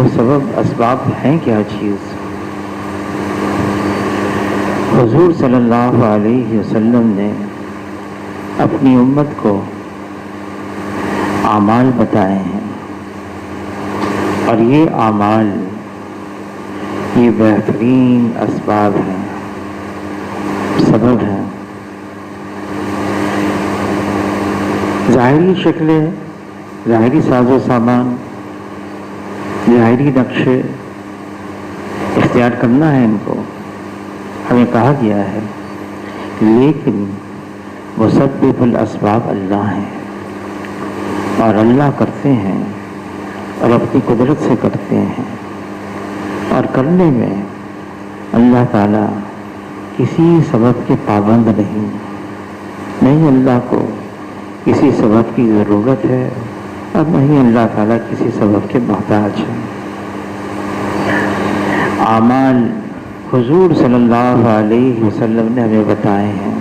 وہ سبب اسباب ہیں کیا چیز؟ حضور صلی اللہ علیہ وسلم نے اپنی امت کو اعمال بتائے ہیں، اور یہ اعمال یہ بہترین اسباب ہیں، سبب ہیں۔ ظاہری شکلیں، ظاہری ساز و سامان، ظاہری نقشے اختیار کرنا ہے، ان کو ہمیں کہا گیا ہے، لیکن مسبب الاسباب اللہ ہیں، اور اللہ کرتے ہیں اور اپنی قدرت سے کرتے ہیں، اور کرنے میں اللہ تعالیٰ کسی سبب کے پابند نہیں اللہ کو کسی سبب کی ضرورت ہے، اور نہیں اللہ تعالیٰ کسی سبب کے محتاج ہے۔ اعمال حضور صلی اللہ علیہ وسلم نے ہمیں بتائے ہیں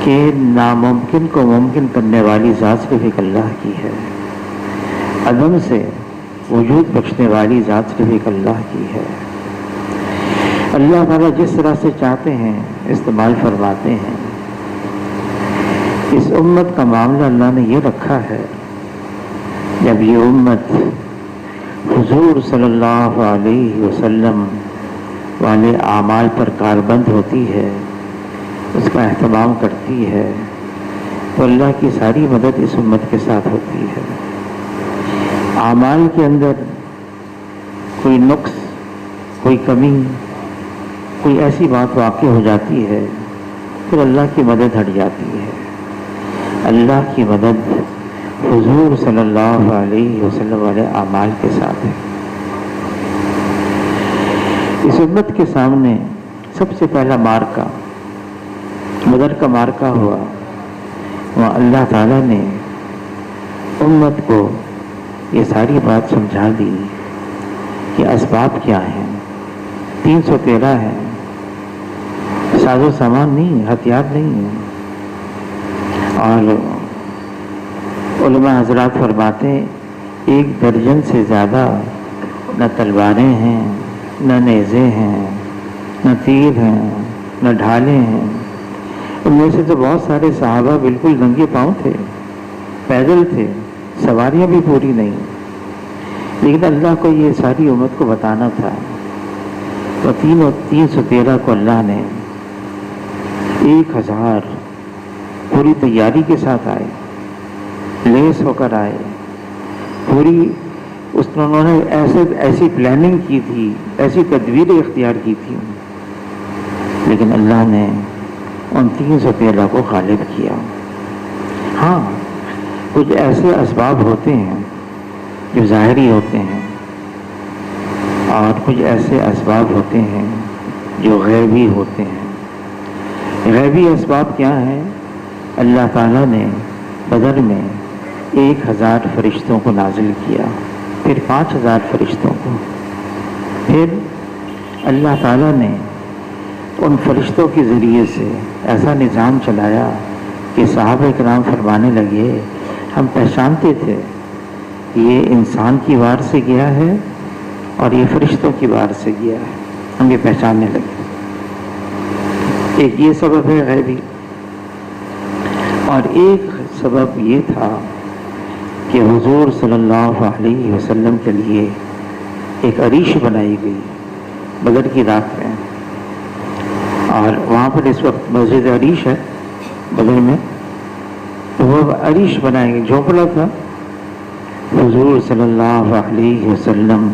کہ ناممکن کو ممکن کرنے والی ذات صرف ایک اللہ کی ہے، عدم سے وجود بخشنے والی ذات صرف ایک اللہ کی ہے۔ اللہ تعالیٰ جس طرح سے چاہتے ہیں استعمال فرماتے ہیں۔ اس امت کا معاملہ اللہ نے یہ رکھا ہے، جب یہ امت حضور صلی اللہ علیہ وسلم والے اعمال پر کاربند ہوتی ہے، اس کا اہتمام کرتی ہے، تو اللہ کی ساری مدد اس امت کے ساتھ ہوتی ہے۔ اعمال کے اندر کوئی نقص، کوئی کمی، کوئی ایسی بات واقع ہو جاتی ہے، پھر اللہ کی مدد ہٹ جاتی ہے۔ اللہ کی مدد حضور صلی اللہ علیہ وسلم والے اعمال کے ساتھ ہے۔ اس امت کے سامنے سب سے پہلا مارکا بدر کا مارکا ہوا، وہاں اللہ تعالیٰ نے امت کو یہ ساری بات سمجھا دی کہ اسباب کیا ہیں۔ 313 ہے، ساز و سامان نہیں، ہتھیار نہیں ہے۔ اور علماء حضرات فرماتے ہیں 1 درجن سے زیادہ نہ تلواریں ہیں، نہ نیزے ہیں، نہ تیر ہیں، نہ ڈھالیں ہیں۔ ان میں سے تو بہت سارے صحابہ بالکل ننگے پاؤں تھے، پیدل تھے، سواریاں بھی پوری نہیں، لیکن اللہ کو یہ ساری امت کو بتانا تھا۔ تو 313 کو اللہ نے 1000 پوری تیاری کے ساتھ آئے، لیس ہو کر آئے، پوری انہوں نے ایسی پلاننگ کی تھی، ایسی تدبیریں اختیار کی تھی، لیکن اللہ نے ان 313 کو غالب کیا۔ ہاں، کچھ ایسے اسباب ہوتے ہیں جو ظاہری ہوتے ہیں، اور کچھ ایسے اسباب ہوتے ہیں جو غیبی ہوتے ہیں۔ غیبی اسباب کیا ہیں؟ اللہ تعالیٰ نے بدر میں 1000 فرشتوں کو نازل کیا، پھر 5000 فرشتوں کو، پھر اللہ تعالیٰ نے ان فرشتوں کے ذریعے سے ایسا نظام چلایا کہ صحابہ کرام فرمانے لگے، ہم پہچانتے تھے یہ انسان کی وار سے گیا ہے اور یہ فرشتوں کی وار سے گیا ہے، ہم یہ پہچاننے لگے۔ ایک یہ سبب ہے غیبی، اور ایک سبب یہ تھا کہ حضور صلی اللہ علیہ وسلم کے لیے ایک عریش بنائی گئی بدر کی رات میں، اور وہاں پر اس وقت مسجد عریش ہے بدر میں، تو وہ عریش بنائی گئی، جھونپڑا تھا۔ حضور صلی اللہ علیہ وسلم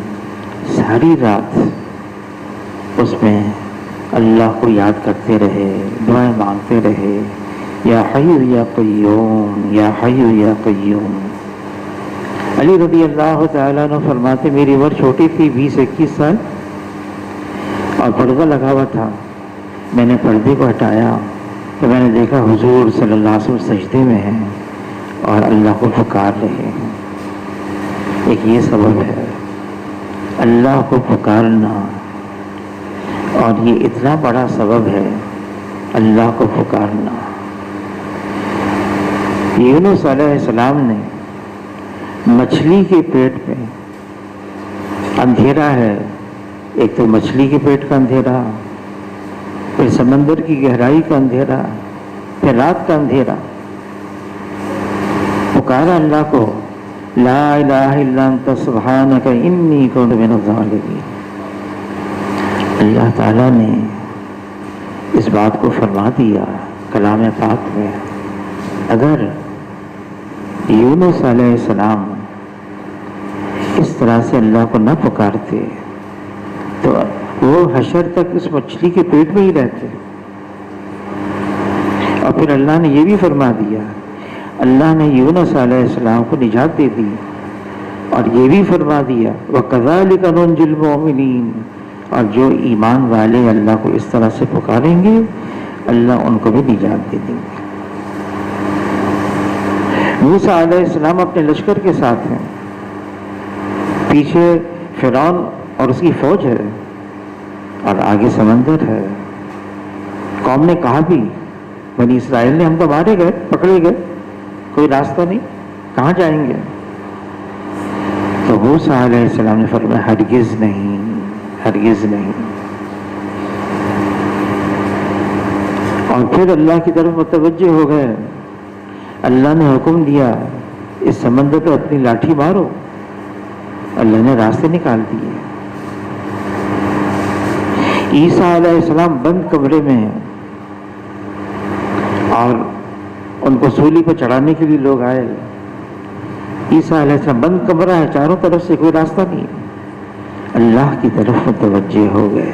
ساری رات اس میں اللہ کو یاد کرتے رہے، دعائیں مانگتے رہے، یا حی یا قیوم، یا حی یا قیوم۔ علی رضی اللہ تعالیٰ عنہ فرماتے میری عمر چھوٹی تھی، 20-21 سال، اور پردہ لگا ہوا تھا۔ میں نے پردے کو ہٹایا تو میں نے دیکھا حضور صلی اللہ علیہ وسلم سجدے میں ہیں اور اللہ کو پکار رہے ہیں۔ ایک یہ سبب ہے اللہ کو پکارنا، اور یہ اتنا بڑا سبب ہے اللہ کو پکارنا۔ یونس علیہ السلام نے مچھلی کے پیٹ میں اندھیرا ہے، ایک تو مچھلی کے پیٹ کا اندھیرا، پھر سمندر کی گہرائی کا اندھیرا، پھر رات کا اندھیرا. پکارا اللہ کو، لا الہ الا انت سبحانک انی کنت من الظالمین. اللہ تعالیٰ نے اس بات کو فرما دیا کلام پاک میں. اگر یونس علیہ السلام اس طرح سے اللہ کو نہ پکارتے تو وہ حشر تک اس مچھلی کے پیٹ میں ہی رہتے. اور پھر اللہ نے یہ بھی فرما دیا، اللہ نے یونس علیہ السلام کو نجات دے دی اور یہ بھی فرما دیا وَكَذَلِكَ نُنْجِي الْمُؤْمِنِينَ، اور جو ایمان والے اللہ کو اس طرح سے پکاریں گے اللہ ان کو بھی نجات دے دیں گے. موسیٰ علیہ السلام اپنے لشکر کے ساتھ ہیں، پیچھے فرعون اور اس کی فوج ہے اور آگے سمندر ہے. قوم نے کہا بھی، بنی اسرائیل نے، ہم تو مارے گئے، پکڑے گئے، کوئی راستہ نہیں، کہاں جائیں گے؟ تو موسیٰ علیہ السلام نے فرمایا ہرگز نہیں، ہرگز نہیں. اور پھر اللہ کی طرف متوجہ ہو گئے. اللہ نے حکم دیا اس سمندر پہ اپنی لاٹھی مارو. اللہ نے راستے نکال دیے. عیسیٰ علیہ السلام بند کمرے میں ہیں اور ان کو سولی پر چڑھانے کے لیے لوگ آئے. عیسیٰ علیہ السلام بند کمرہ ہے، چاروں طرف سے کوئی راستہ نہیں. اللہ کی طرف متوجہ ہو گئے.